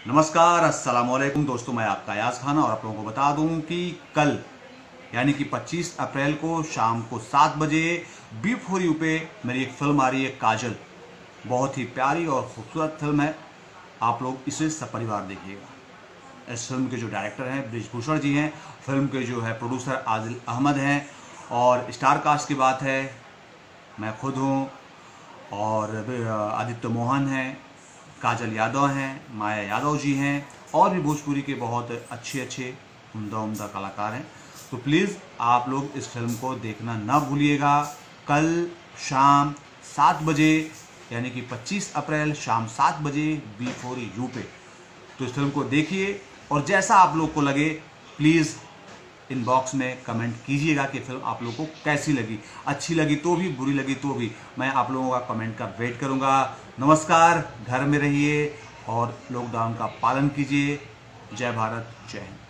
नमस्कार, अस्सलाम वालेकुम दोस्तों। मैं आपका यास खान और आप लोगों को बता दूं कि कल यानी कि 25 अप्रैल को शाम को 7 बजे बी4U पे मेरी एक फिल्म आ रही है काजल। बहुत ही प्यारी और खूबसूरत फिल्म है। आप लोग इसे सपरिवार देखिएगा। इस फिल्म के जो डायरेक्टर हैं ब्रिजभूषण जी हैं, फिल्म के जो है प्रोड्यूसर आदिल अहमद हैं और स्टार कास्ट की बात है मैं खुद हूँ और आदित्य मोहन हैं, काजल यादव हैं, माया यादव जी हैं और भी भोजपुरी के बहुत अच्छे उम्दा कलाकार हैं। तो प्लीज़ आप लोग इस फिल्म को देखना ना भूलिएगा। कल शाम 7 बजे यानी कि 25 अप्रैल शाम 7 बजे बी4U पे। तो इस फिल्म को देखिए और जैसा आप लोग को लगे प्लीज़ इनबॉक्स में कमेंट कीजिएगा कि फिल्म आप लोगों को कैसी लगी। अच्छी लगी तो भी, बुरी लगी तो भी, मैं आप लोगों का कमेंट का वेट करूंगा। नमस्कार, घर में रहिए और लॉकडाउन का पालन कीजिए। जय भारत, जय हिंद।